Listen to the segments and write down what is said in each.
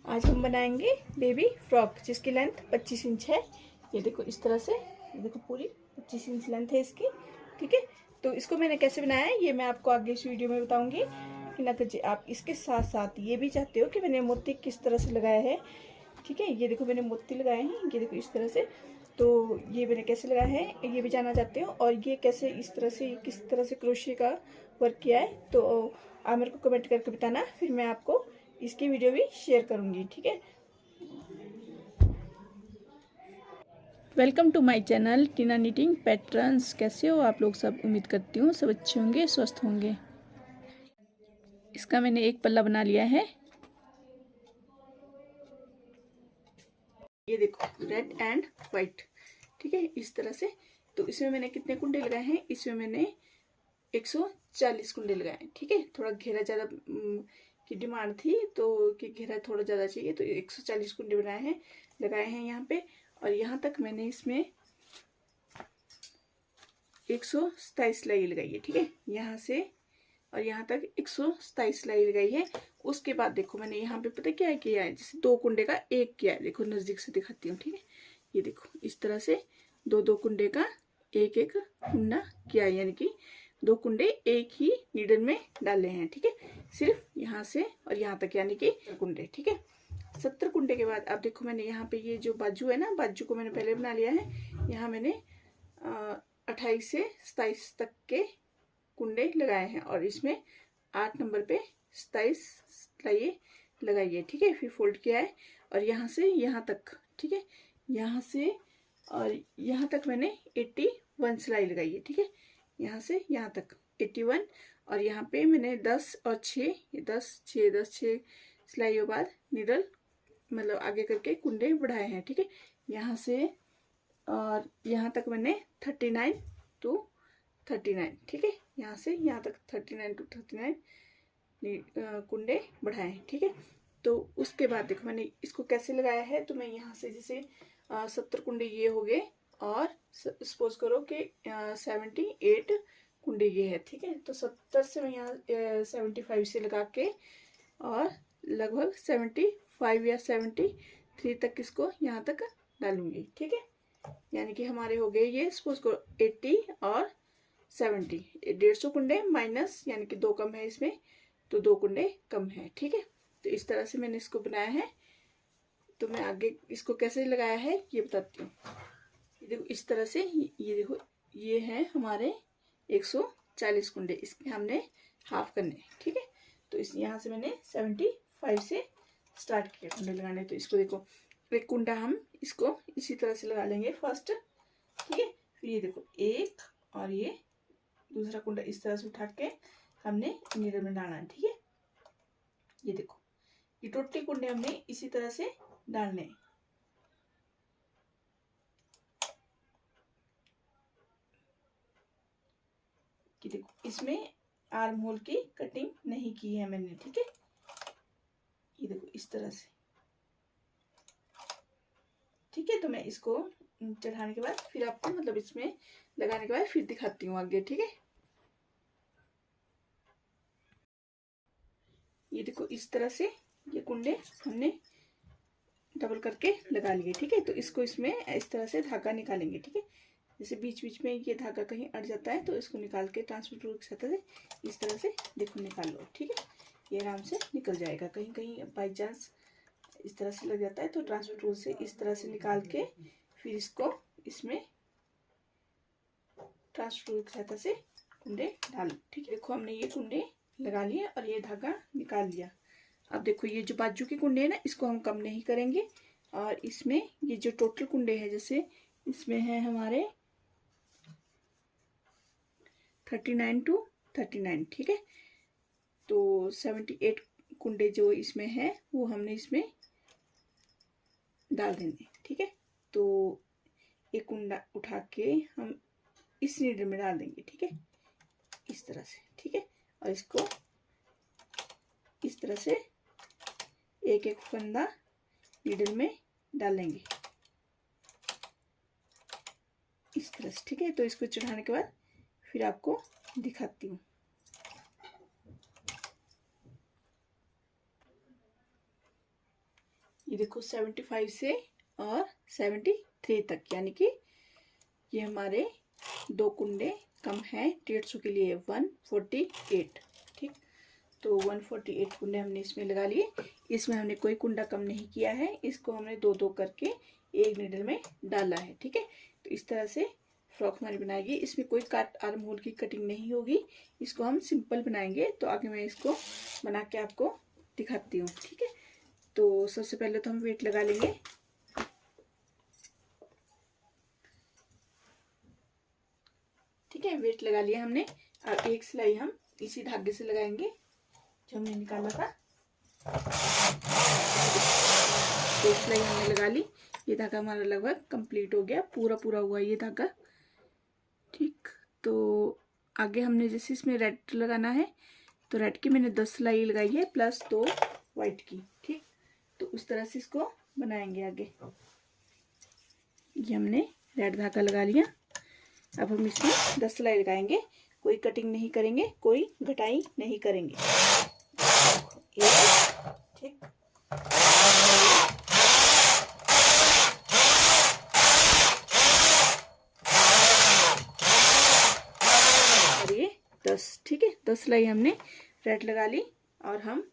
आज हम बनाएंगे बेबी फ्रॉक जिसकी लेंथ 25 इंच है। ये देखो इस तरह से, ये देखो पूरी 25 इंच लेंथ है इसकी। ठीक है, तो इसको मैंने कैसे बनाया है ये मैं आपको आगे इस वीडियो में बताऊंगी। कि ना कि आप इसके साथ साथ ये भी चाहते हो कि मैंने मोती किस तरह से लगाया है। ठीक है, ये देखो मैंने मोती लगाए हैं, ये देखो इस तरह से। तो ये मैंने कैसे लगाया है ये भी जानना चाहते हो, और ये कैसे इस तरह से किस तरह से क्रोशिया का वर्क किया है, तो आप मेरे को कमेंट करके बताना, फिर मैं आपको इसकी वीडियो भी शेयर करूंगी। ठीक है, welcome to my channel Tina knitting patterns. कैसे हो आप लोग सब? उम्मीद करती हूँ सब अच्छे होंगे, स्वस्थ होंगे। इसका मैंने एक पल्ला बना लिया है। ये देखो रेड एंड वाइट। ठीक है, इस तरह से। तो इसमें मैंने कितने कुंडे लगाए हैं? इसमें मैंने 140 कुंडे लगाए हैं। ठीक है, थोड़ा घेरा ज़्यादा की डिमांड थी, तो कि घेरा थोड़ा ज़्यादा चाहिए, तो 140 कुंडे बनाए हैं, लगाए हैं यहाँ पे। और यहाँ तक मैंने इसमें 127 सिलाई लगाई है। ठीक है, यहाँ से और यहाँ तक 127 सिलाई लगाई है। उसके बाद देखो मैंने यहाँ पे पता क्या किया है, जैसे 2 कुंडे का एक किया है। देखो नज़दीक से दिखाती हूँ। ठीक है, ये देखो इस तरह से 2-2 कुंडे का एक एक कुंडा किया है, यानी कि 2 कुंडे एक ही नीडल में डाले हैं। ठीक है, सिर्फ यहाँ से और यहाँ तक, यानी कि कुंडे। ठीक है, 70 कुंडे के बाद अब देखो मैंने यहाँ पे ये जो बाजू है ना, बाजू को मैंने पहले बना लिया है। यहाँ मैंने 28 से 27 तक के कुंडे लगाए हैं, और इसमें 8 नंबर पे 27 सिलाई लगाई है। ठीक है, फिर फोल्ड किया है, और यहाँ से यहाँ तक, ठीक है, यहाँ से और यहाँ तक मैंने 81 सिलाई लगाई है। ठीक है, यहाँ से यहाँ तक 81, और यहाँ पे मैंने 10 और 6, 10 6 सिलाई के बाद निडल मतलब आगे करके कुंडे बढ़ाए हैं। ठीक है, यहाँ से और यहाँ तक मैंने 39 to 39, ठीक है, यहाँ से यहाँ तक 39 to 39 कुंडे बढ़ाए हैं। ठीक है, तो उसके बाद देखो मैंने इसको कैसे लगाया है। तो मैं यहाँ से जैसे 70 कुंडे ये हो गए, और सपोज करो कि 78 कुंडे ये है। ठीक है, तो 70 से मैं यहाँ 75 से लगा के, और लगभग 75 या 73 तक इसको यहाँ तक डालूंगी। ठीक है, यानी कि हमारे हो गए ये सपोज करो 80 और 70, 150 कुंडे माइनस, यानी कि 2 कम है इसमें, तो 2 कुंडे कम है। ठीक है, तो इस तरह से मैंने इसको बनाया है। तो मैं आगे इसको कैसे लगाया है ये बताती हूँ। ये देखो इस तरह से, ये देखो ये है हमारे 140 कुंडे, इसके हमने हाफ करने। ठीक है, तो इस यहाँ से मैंने 75 से स्टार्ट किया कुंडे लगाने। तो इसको देखो एक कुंडा हम इसको इसी तरह से लगा लेंगे फर्स्ट। ठीक है, फिर ये देखो एक, और ये दूसरा कुंडा इस तरह से उठा के हमने नीडल में डालना है। ठीक है, ये देखो ये टोटली कुंडे हमने इसी तरह से डालने हैं। कि देखो इसमें आर्म होल की कटिंग नहीं की है मैंने। ठीक है, ये देखो इस तरह से। ठीक है, तो मैं इसको चढ़ाने के बाद फिर आपको मतलब इसमें लगाने के बाद फिर दिखाती हूँ आगे। ठीक है, ये देखो इस तरह से ये कुंडे हमने डबल करके लगा लिए। ठीक है, तो इसको इसमें इस तरह से धागा निकालेंगे। ठीक है, जैसे बीच बीच में ये धागा कहीं अट जाता है तो इसको निकाल के ट्रांसफर टूल की सहायता से इस तरह से देखो निकाल लो। ठीक है, ये आराम से निकल जाएगा। कहीं कहीं बाई चांस इस तरह से लग जाता है, तो ट्रांसफर टूल से इस तरह से निकाल के फिर इसको इसमें ट्रांसफर टूल की सहायता से कुंडे डाल। ठीक है, देखो हमने ये कुंडे लगा लिए और ये धागा निकाल लिया। अब देखो ये जो बाजू के कुंडे हैं ना, इसको हम कम नहीं करेंगे, और इसमें ये जो टोटल कुंडे हैं, जैसे इसमें है हमारे 39 to 39। ठीक है, तो 78 कुंडे जो इसमें है वो हमने इसमें डाल देंगे। ठीक है, तो एक कुंडा उठा के हम इस नीडल में डाल देंगे। ठीक है, इस तरह से। ठीक है, और इसको इस तरह से एक एक फंदा नीडल में डालेंगे इस तरह से। ठीक है, तो इसको चढ़ाने के बाद फिर आपको दिखाती हूँ। ये देखो 75 से और 73 तक, यानी कि ये हमारे 2 कुंडे कम है 150 के लिए 148। ठीक, तो 148 कुंडे हमने इसमें लगा लिए। इसमें हमने कोई कुंडा कम नहीं किया है, इसको हमने 2-2 करके एक नीडल में डाला है। ठीक है, तो इस तरह से फ्रॉक हमारी बनाएगी। इसमें कोई काट आर्म होल की कटिंग नहीं होगी, इसको हम सिंपल बनाएंगे। तो आगे मैं इसको बना के आपको दिखाती हूँ। ठीक है, तो सबसे पहले तो हम वेट लगा लेंगे। ठीक है, वेट लगा लिया हमने। और एक सिलाई हम इसी धागे से लगाएंगे जो हमने निकाला था। एक सिलाई हमने लगा ली। ये धागा हमारा लगभग कंप्लीट हो गया, पूरा पूरा हुआ ये धागा। ठीक, तो आगे हमने जैसे इसमें रेड लगाना है, तो रेड की मैंने 10 सिलाई लगाई है प्लस 2 वाइट की। ठीक, तो उस तरह से इसको बनाएंगे आगे। ये हमने रेड धागा लगा लिया। अब हम इसमें 10 सिलाई लगाएंगे, कोई कटिंग नहीं करेंगे, कोई घटाई नहीं करेंगे। ठीक, और ये 10। ठीक है, 10 सिलाई हमने रेड लगा ली और हम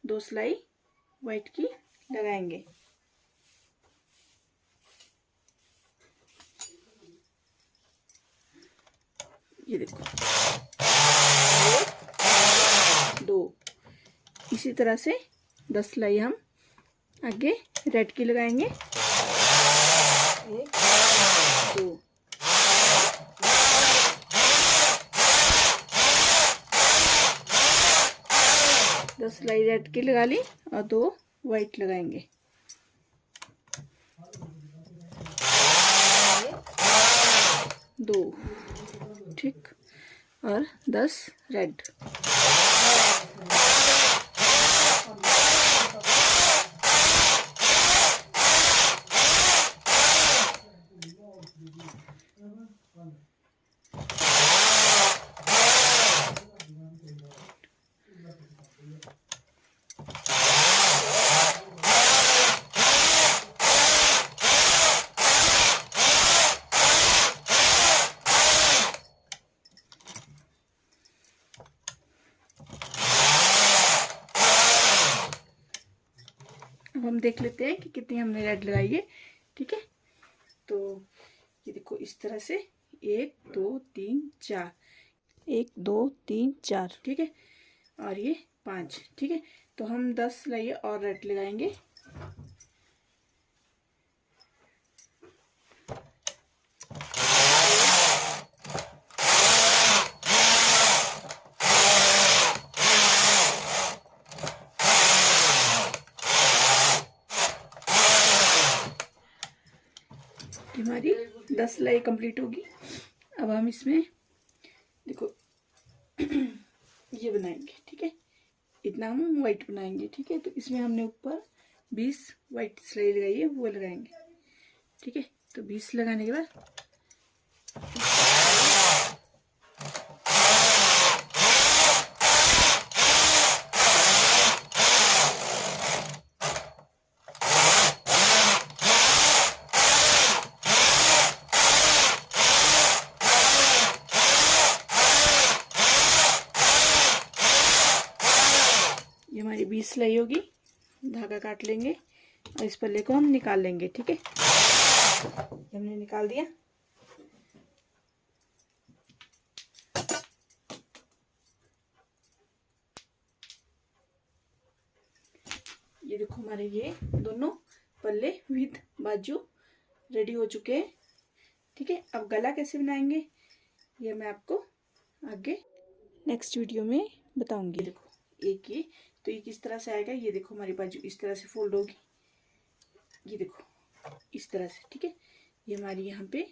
2 सिलाई वाइट की लगाएंगे। ये देखो 2, इसी तरह से 10 सिलाई हम आगे रेड की लगाएंगे। 1 2 10 सिलाई रेड की लगा ली और 2 वाइट लगाएंगे। 2, ठीक, और 10 रेड। अब हम देख लेते हैं कि कितनी हमने रेड लगाई है। ठीक है, तो ये देखो इस तरह से 1 2 3 4, 1 2 3 4। ठीक है, और ये 5। ठीक है, तो हम 10 सिलाई और रेड लगाएंगे। हमारी 10 सिलाई कंप्लीट होगी। अब हम इसमें देखो ये बनाएंगे। ठीक है, इतना हम वाइट बनाएंगे। ठीक है, तो इसमें हमने ऊपर 20 वाइट सिलाई लगाई है, वो लगाएंगे। ठीक है, तो 20 लगाने के बाद ये हमारी 20 सिलाई होगी। धागा काट लेंगे और इस पल्ले को हम निकाल लेंगे। ठीक है, हमने निकाल दिया। ये देखो हमारे ये दोनों पल्ले विद बाजू रेडी हो चुके हैं। ठीक है, अब गला कैसे बनाएंगे ये मैं आपको आगे नेक्स्ट वीडियो में बताऊंगी। देखो एक ये, तो ये किस तरह से आएगा, ये देखो हमारी बाजू इस तरह से फोल्ड होगी। ये देखो इस तरह से। ठीक है, ये हमारी यहाँ पे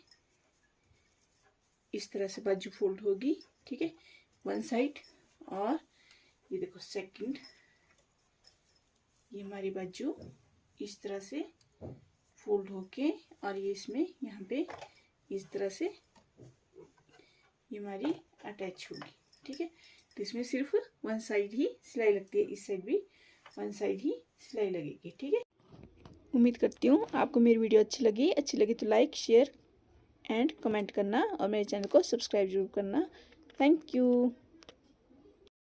इस तरह से बाजू फोल्ड होगी। ठीक है, वन साइड, और ये देखो सेकंड, ये हमारी बाजू इस तरह से फोल्ड होके, और ये इसमें यहाँ पे इस तरह से ये हमारी अटैच होगी। ठीक है, तो इसमें सिर्फ वन साइड ही सिलाई लगती है, इस साइड भी वन साइड ही सिलाई लगेगी। ठीक है, उम्मीद करती हूँ आपको मेरी वीडियो अच्छी लगी तो लाइक शेयर एंड कमेंट करना और मेरे चैनल को सब्सक्राइब जरूर करना। Thank you.